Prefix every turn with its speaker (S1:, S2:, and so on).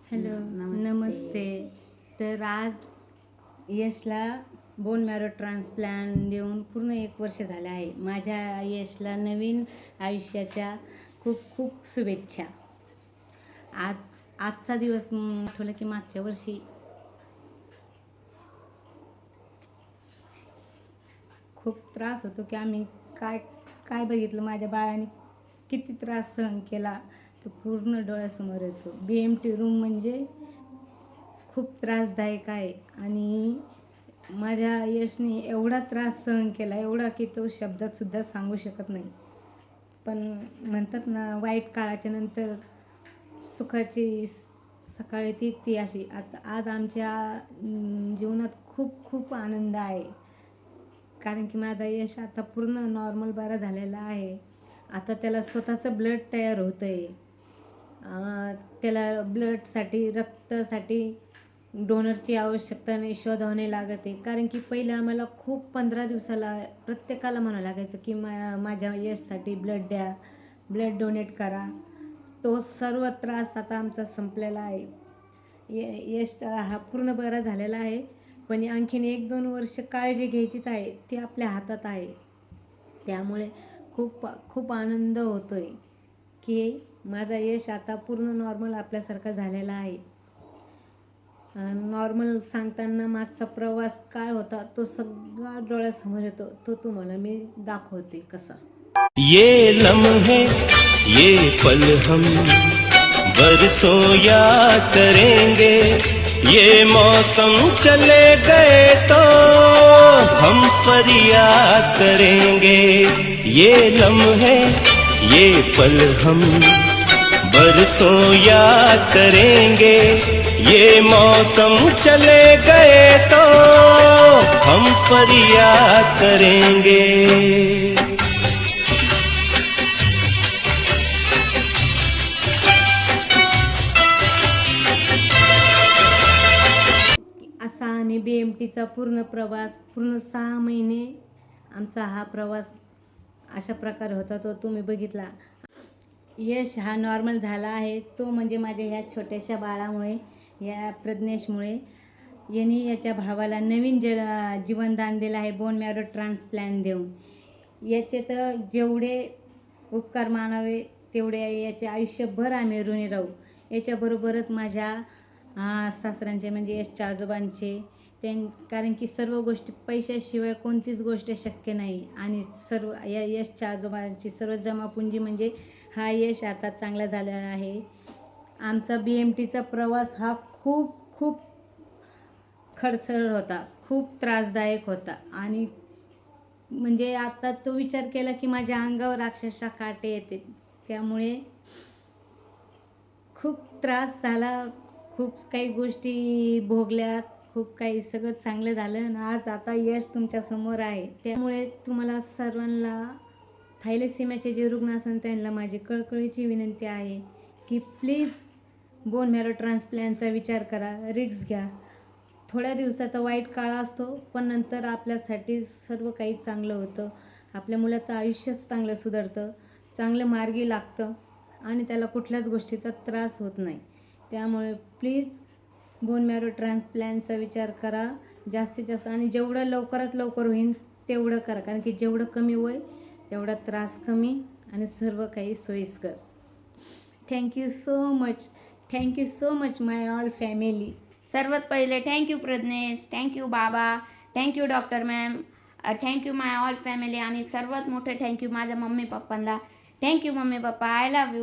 S1: Hello नमस्ते. तर आज यशला bone marrow transplant देऊन पूर्ण 1 वर्ष झाले आहे. माझ्या यशला नवीन आयुष्याच्या खूप खूप शुभेच्छा. आजचा दिवस आठवलं की मागच्या वर्षी खूप त्रास होतो की आम्ही काय काय बघितलं, माझ्या बाळाने किती त्रास सहन केला तो पूर्ण डोळ्यासमोर येतो. BMT रूम म्हणजे खूप त्रासदायक आहे आणि माझ्या यशने एवढा त्रास सहन केला, एवढा की तो शब्दातसुद्धा सांगू शकत नाही. पण म्हणतात ना, वाईट काळाच्या नंतर सुखाची सकाळ येते ती अशी. आता आज आमच्या जीवनात खूप खूप आनंद आहे, कारण की माझा यश आता पूर्ण नॉर्मल बरा झालेला आहे. आता त्याला स्वतःचं ब्लड तयार होतं आहे. त्याला ब्लडसाठी, रक्तासाठी डोनरची आवश्यकता नाही, शोधावं नाही लागत आहे. कारण की पहिले आम्हाला खूप 15 दिवसाला प्रत्येकाला म्हणावं लागायचं की माझ्या यशसाठी ब्लड द्या, ब्लड डोनेट करा. तो सर्व त्रास आता आमचा संपलेला आहे. यश हा पूर्ण बरा झालेला आहे, पण आणखीन 1-2 वर्ष काळजी घ्यायचीच आहे, ती आपल्या हातात आहे. त्यामुळे खूप खूप आनंद होतो आहे की माझा यश आता पूर्ण नॉर्मल आपल्यासारखा झालेला आहे. नॉर्मल सांगताना मागचा प्रवास काय होता तो सगळा डोळ्यासमोर येतो. तो तुम्हाला मी दाखवते कसा.
S2: ये लम्हे ये पल हम बरसों याद करेंगे, ये मौसम चले गए तो हम फरियाद करेंगे। ये लम्हे ये पल हम बरसों याद करेंगे, ये मौसम चले गए तो हम फरियाद करेंगे।
S1: असा आम्ही BMTचा पूर्ण प्रवास, पूर्ण 6 महिने आमचा हा प्रवास अशा प्रकारे होता, तो तुम्ही बघितला. यश हा नॉर्मल झाला आहे, तो म्हणजे माझ्या ह्या छोट्याशा बाळामुळे, या प्रज्ञेशमुळे. यांनी याच्या भावाला नवीन जीवनदान दिलं आहे बोन मॅरो ट्रान्सप्लांट देऊन. याचे तर जेवढे उपकार मानावे तेवढे याचे आयुष्यभर आम्ही ऋणी राहू. याच्याबरोबरच माझ्या सासऱ्यांचे म्हणजे यशच्या आजोबांचे, कारण की सर्व गोष्टी पैशाशिवाय कोणतीच गोष्ट शक्य नाही. आणि सर्व या यशच्या आजोबांची सर्व जमापुंजी म्हणजे हा यश आता चांगला झालेला आहे. आमचा BMTचा प्रवास हा खूप खूप खडतर होता, खूप त्रासदायक होता. आणि म्हणजे आता तो विचार केला की माझ्या अंगावर अक्षरशः काटे येते. त्यामुळे खूप त्रास झाला, खूप काही गोष्टी भोगल्या, खूप काही सगळं चांगलं झालं आणि आज आता यश तुमच्यासमोर आहे. त्यामुळे तुम्हाला सर्वांना थॅलेसेमियाचे जे रुग्ण असेल त्यांना माझी कळकळीची विनंती आहे की प्लीज बोन मॅरो ट्रान्सप्लांटचा विचार करा, रिस्क घ्या. थोड्या दिवसाचा वाईट काळ असतो, पण नंतर आपल्यासाठी सर्व काही चांगलं होतं. आपल्या मुलाचं आयुष्यच चांगलं सुधारतं, चांगलं मार्गी लागतं आणि त्याला कुठल्याच गोष्टीचा त्रास होत नाही. त्यामुळे प्लीज बोन मॅरो ट्रान्सप्लांटचा विचार करा जास्तीत जास्त, आणि जेवढं लवकरात लवकर होईल तेवढं करा. कारण की जेवढं कमी वय तेवढा त्रास कमी आणि सर्व काही सोयीस्कर. Thank you so much, thank you so much my all family.
S3: सर्वात पहिले थँक्यू प्रज्ञेश, थँक्यू बाबा, thank you doctor ma'am, thank you my all family. आणि सर्वात मोठं थँक्यू माझ्या मम्मी पप्पांना. Thank you mummy papa, I love you.